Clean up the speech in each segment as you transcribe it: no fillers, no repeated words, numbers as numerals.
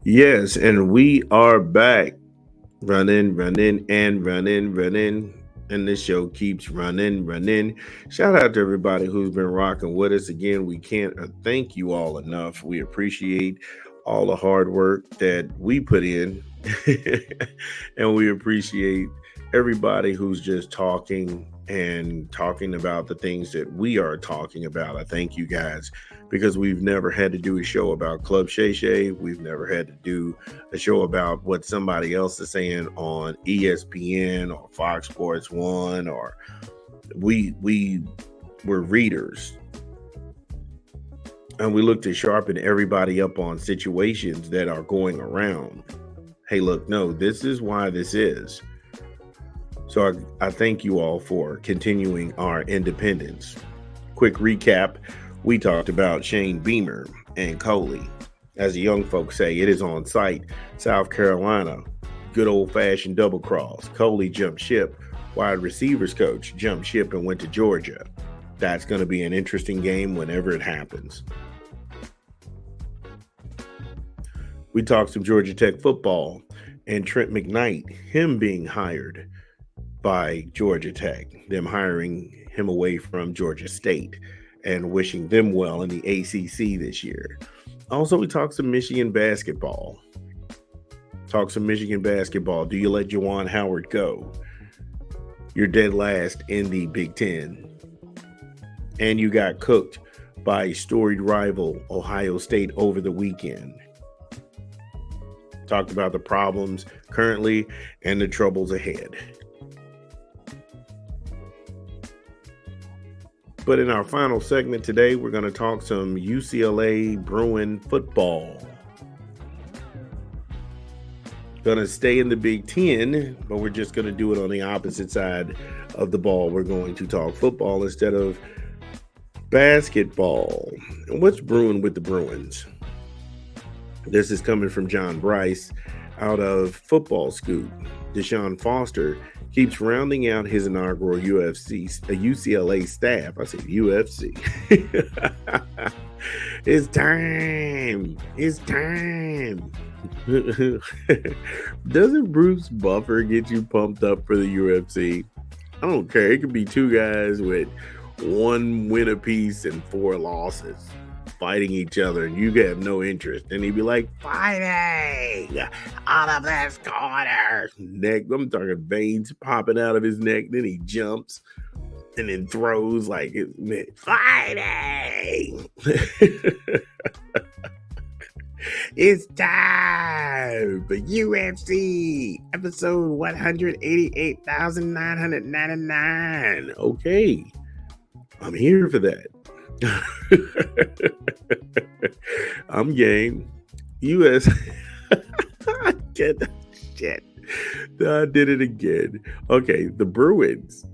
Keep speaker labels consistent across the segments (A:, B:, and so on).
A: Yes, and we are back. Running. And this show keeps running. Shout out to everybody who's been rocking with us. Again, we can't thank you all enough. We appreciate all the hard work that we put in. And we appreciate everybody who's just talking and talking about the things that we are talking about. I thank you guys because we've never had to do a show about Club Shay Shay. We've never had to do a show about what somebody else is saying on ESPN or Fox Sports One, or we were readers and we look to sharpen everybody up on situations that are going around. Hey, look, no, this is why this is. So I thank you all for continuing our independence. Quick recap: we talked about Shane Beamer and Coley. As the young folks say, it is on site, South Carolina. Good old fashioned double cross. Coley jumped ship. Wide receivers coach jumped ship and went to Georgia. That's going to be an interesting game whenever it happens. We talked some Georgia Tech football and Trent McKnight, him being hired by Georgia Tech, them hiring him away from Georgia State and wishing them well in the ACC this year. Also, we talked some Michigan basketball. Do you let Juwan Howard go? You're dead last in the Big Ten. And you got cooked by storied rival Ohio State over the weekend. Talked about the problems currently and the troubles ahead. But in our final segment today, we're going to talk some UCLA Bruin football. Going to stay in the Big Ten, but we're just going to do it on the opposite side of the ball. We're going to talk football instead of basketball. What's brewing with the Bruins? This is coming from John Bryce out of Football Scoop. DeShaun Foster keeps rounding out his inaugural UCLA staff. I said UFC. It's time. Doesn't Bruce Buffer get you pumped up for the UFC? I don't care. It could be two guys with one win apiece and 4 losses fighting each other, and you have no interest. And he'd be like, fighting out of this corner. Neck, I'm talking veins popping out of his neck. Then he jumps and then throws like it's fighting. It's time for UFC episode 188,999. Okay, I'm here for that. I'm game. US. Shit. I did it again. Okay, the Bruins.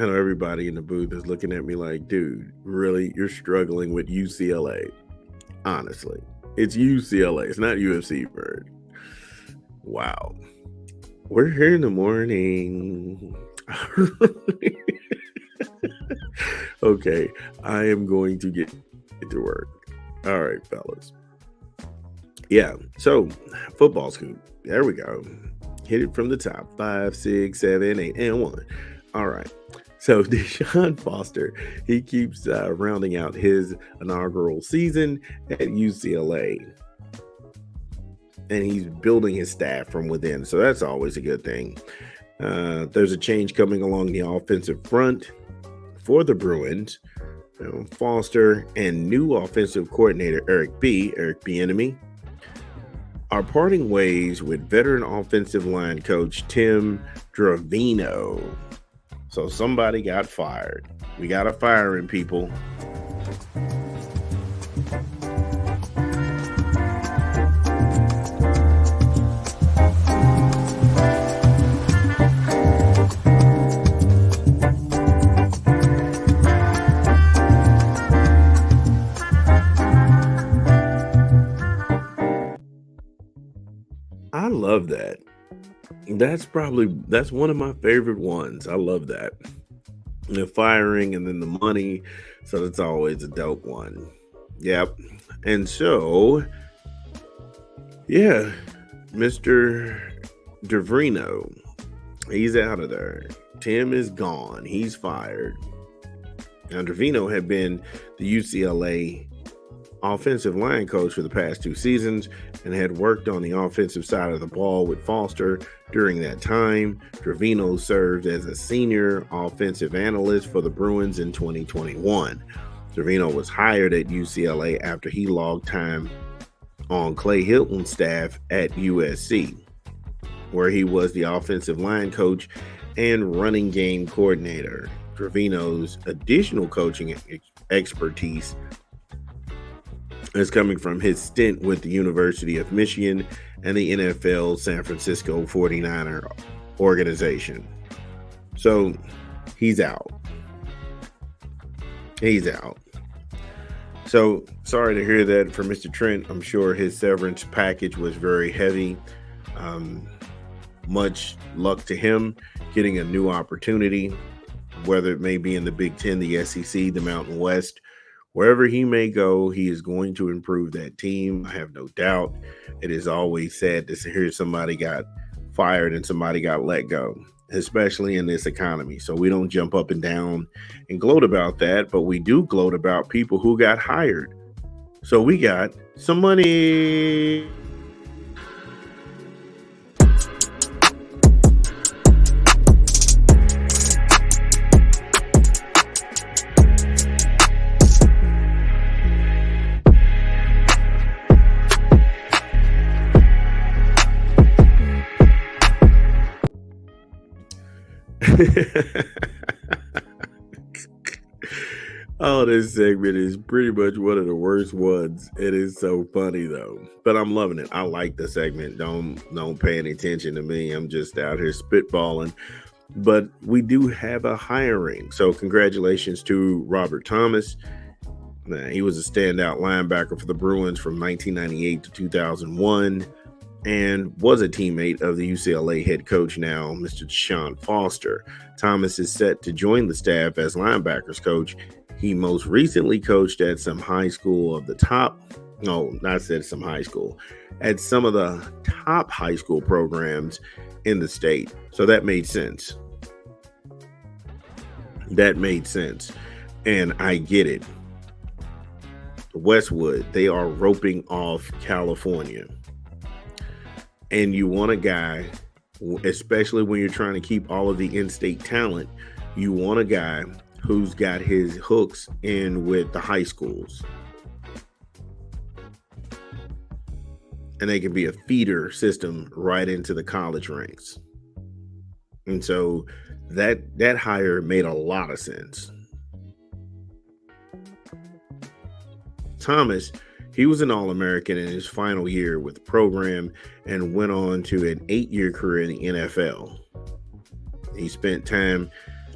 A: I know everybody in the booth is looking at me like, dude, really? You're struggling with UCLA? Honestly, it's UCLA. It's not UFC, Bird. Wow. We're here in the morning. Okay, I am going to get to work. All right, fellas. Yeah, so Football Scoop. There we go. Hit it from the top. 5, 6, 7, 8, and 1. All right. So DeShaun Foster, he keeps rounding out his inaugural season at UCLA. And he's building his staff from within. So that's always a good thing. There's a change coming along the offensive front for the Bruins. Foster and new offensive coordinator Eric Bieniemy, are parting ways with veteran offensive line coach Tim Dravino. So somebody got fired. We got to fire him, people. I love that. That's one of my favorite ones. I love that. The firing and then the money. So that's always a dope one. Yep. And so Yeah, Mr. Devrino, he's out of there. Tim is gone. He's fired. Now, Trevino had been the UCLA offensive line coach for the past 2 seasons and had worked on the offensive side of the ball with Foster during that time. Trevino served as a senior offensive analyst for the Bruins in 2021. Trevino was hired at UCLA after he logged time on Clay Hilton's staff at USC, where he was the offensive line coach and running game coordinator. Trevino's additional coaching expertise is coming from his stint with the University of Michigan and the NFL San Francisco 49er organization. So he's out. He's out. So sorry to hear that for Mr. Trent. I'm sure his severance package was very heavy. Much luck to him getting a new opportunity, whether it may be in the Big Ten, the SEC, the Mountain West. Wherever he may go, he is going to improve that team. I have no doubt. It is always sad to hear somebody got fired and somebody got let go, especially in this economy. So we don't jump up and down and gloat about that, but we do gloat about people who got hired. So we got some money. Oh, this segment is pretty much one of the worst ones. It is so funny though, but I'm loving it. I like the segment. Don't pay any attention to me. I'm just out here spitballing. But we do have a hiring, so congratulations to Robert Thomas. He was a standout linebacker for the Bruins from 1998 to 2001. And was a teammate of the UCLA head coach now, Mr. DeShaun Foster. Thomas is set to join the staff as linebackers coach. He most recently coached at some high school of the top, no, not said some high school, at some of the top high school programs in the state. So that made sense. That made sense. And I get it. Westwood, they are roping off California. And you want a guy, especially when you're trying to keep all of the in-state talent, you want a guy who's got his hooks in with the high schools. And they can be a feeder system right into the college ranks. And so that hire made a lot of sense. Thomas, he was an All-American in his final year with the program and went on to an 8-year career in the NFL. He spent time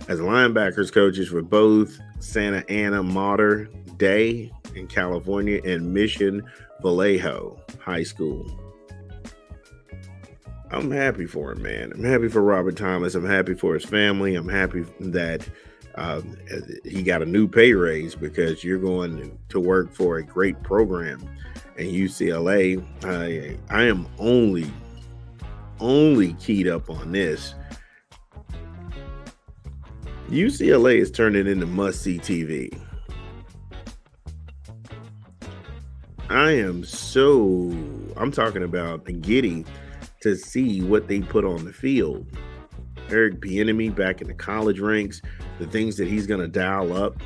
A: as linebackers coaches for both Santa Ana Mater Dei in California and Mission Vallejo High School. I'm happy for him, man. I'm happy for Robert Thomas. I'm happy for his family. I'm happy that he got a new pay raise because you're going to work for a great program. And UCLA, I am only keyed up on this. UCLA is turning into must-see TV. I'm talking about giddy to see what they put on the field. Eric Bieniemy back in the college ranks, the things that he's going to dial up,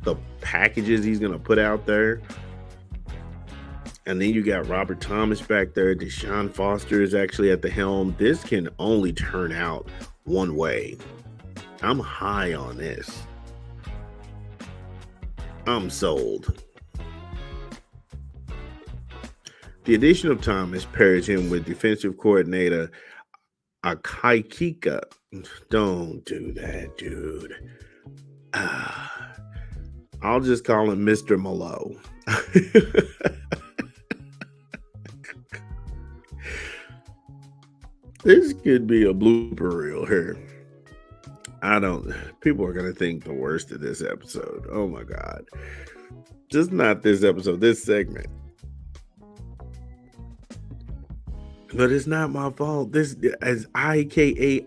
A: the packages he's going to put out there. And then you got Robert Thomas back there. DeShaun Foster is actually at the helm. This can only turn out one way. I'm high on this. I'm sold. The addition of Thomas pairs him with defensive coordinator Akaikika. Don't do that, dude. I'll just call him Mr. Malo. This could be a blooper reel here. People are going to think the worst of this episode. Oh my God. Just not this episode, this segment. But it's not my fault. This as IKA.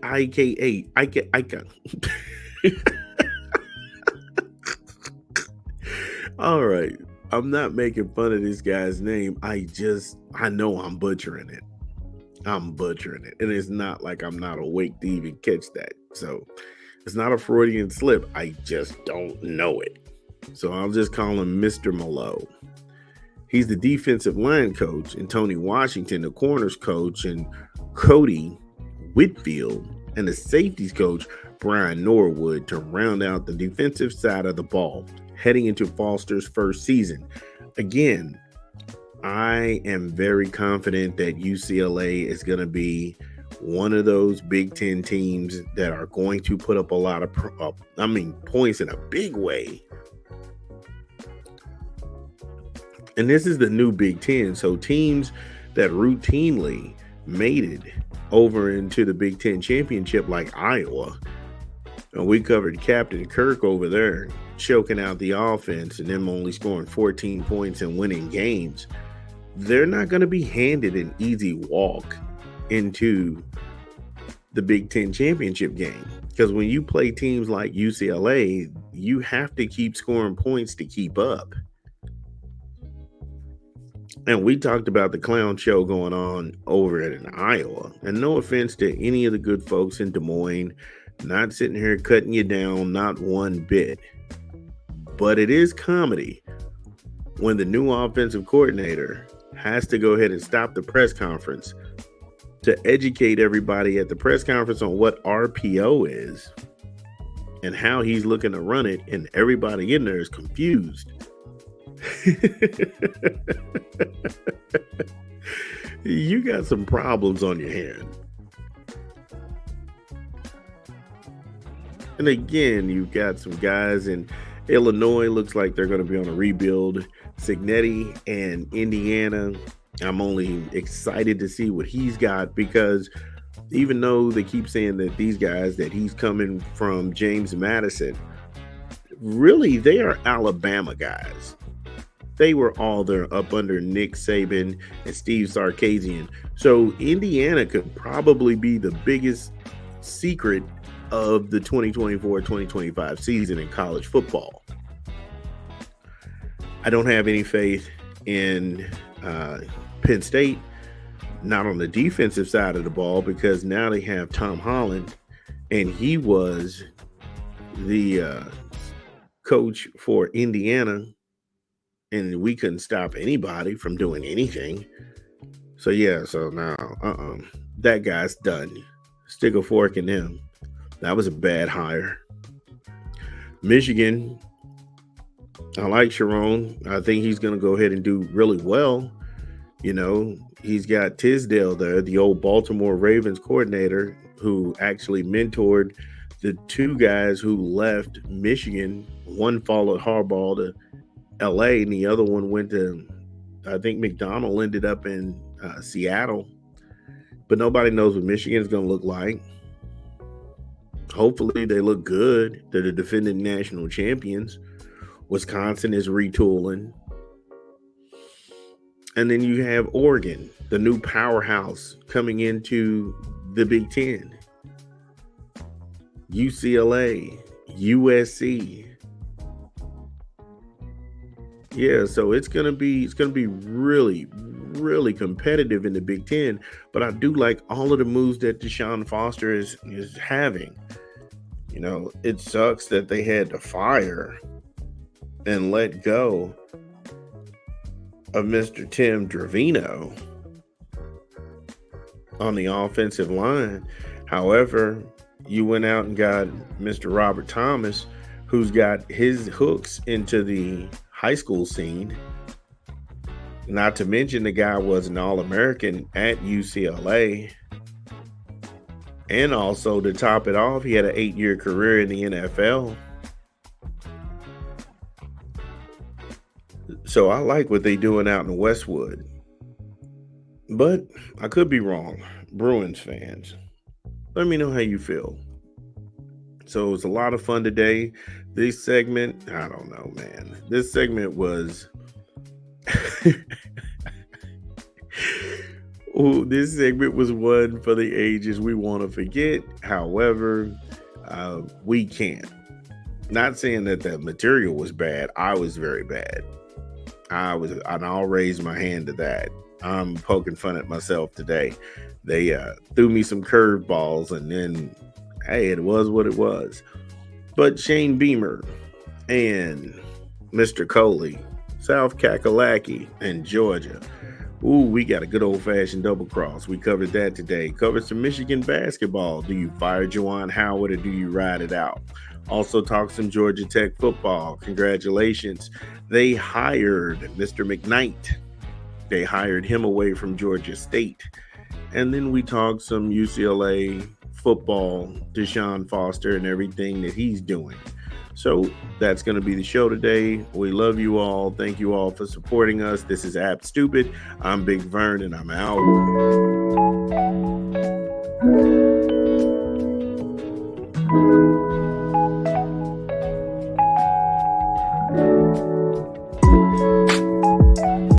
A: All right. I'm not making fun of this guy's name. I know I'm butchering it. I'm butchering it. And it's not like I'm not awake to even catch that. So it's not a Freudian slip. I just don't know it. So I'll just call him Mr. Malo. He's the defensive line coach, and Tony Washington, the corners coach, and Cody Whitfield, and the safeties coach, Brian Norwood, to round out the defensive side of the ball, heading into Foster's first season. Again, I am very confident that UCLA is going to be one of those Big Ten teams that are going to put up a lot of, points in a big way. And this is the new Big Ten. So teams that routinely made it over into the Big Ten championship, like Iowa, and we covered Captain Kirk over there, choking out the offense and them only scoring 14 points and winning games. They're not going to be handed an easy walk into the Big Ten championship game. Because when you play teams like UCLA, you have to keep scoring points to keep up. And we talked about the clown show going on over in Iowa. And no offense to any of the good folks in Des Moines, not sitting here cutting you down, not one bit. But it is comedy when the new offensive coordinator has to go ahead and stop the press conference to educate everybody at the press conference on what RPO is and how he's looking to run it, and everybody in there is confused. You got some problems on your hand. And again, you've got some guys in Illinois, looks like they're going to be on a rebuild. Signetti and Indiana, I'm only excited to see what he's got, because even though they keep saying that these guys, that he's coming from James Madison, really they are Alabama guys. They were all there up under Nick Saban and Steve Sarkisian. So Indiana could probably be the biggest secret of the 2024-2025 season in college football. I don't have any faith in Penn State, not on the defensive side of the ball, because now they have Tom Holland, and he was the coach for Indiana, and we couldn't stop anybody from doing anything. So now, that guy's done. Stick a fork in him. That was a bad hire. Michigan, I like Sharon. I think he's going to go ahead and do really well. You know, he's got Tisdale there, the old Baltimore Ravens coordinator, who actually mentored the two guys who left Michigan. One followed Harbaugh to LA, and the other one went to, I think McDonald ended up in Seattle. But nobody knows what Michigan's going to look like. Hopefully they look good. They're the defending national champions. Wisconsin is retooling. And then you have Oregon, the new powerhouse coming into the Big Ten. UCLA, USC. Yeah, so it's gonna be really, really competitive in the Big Ten. But I do like all of the moves that DeShaun Foster is having. You know, it sucks that they had to fire and let go of Mr. Tim Dravino on the offensive line. However, you went out and got Mr. Robert Thomas, who's got his hooks into the high school scene. Not to mention the guy was an All-American at UCLA. And also, to top it off, he had an 8-year career in the NFL. So I like what they're doing out in Westwood. But I could be wrong. Bruins fans, let me know how you feel. So it was a lot of fun today. This segment, I don't know, man. This segment was Ooh, this segment was one for the ages we want to forget. However, we can't. Not saying that the material was bad. I was very bad. And I'll raise my hand to that. I'm poking fun at myself today. They threw me some curveballs, and then, hey, it was what it was. But Shane Beamer and Mr. Coley, South Kakalaki, and Georgia. Ooh, we got a good old-fashioned double cross. We covered that today. Covered some Michigan basketball. Do you fire Juwan Howard or do you ride it out? Also talked some Georgia Tech football. Congratulations. They hired Mr. McKnight. They hired him away from Georgia State. And then we talked some UCLA football, DeShaun Foster, and everything that he's doing. So that's going to be the show today. We love you all. Thank you all for supporting us. This is App Stupid. I'm Big Vern, and I'm out.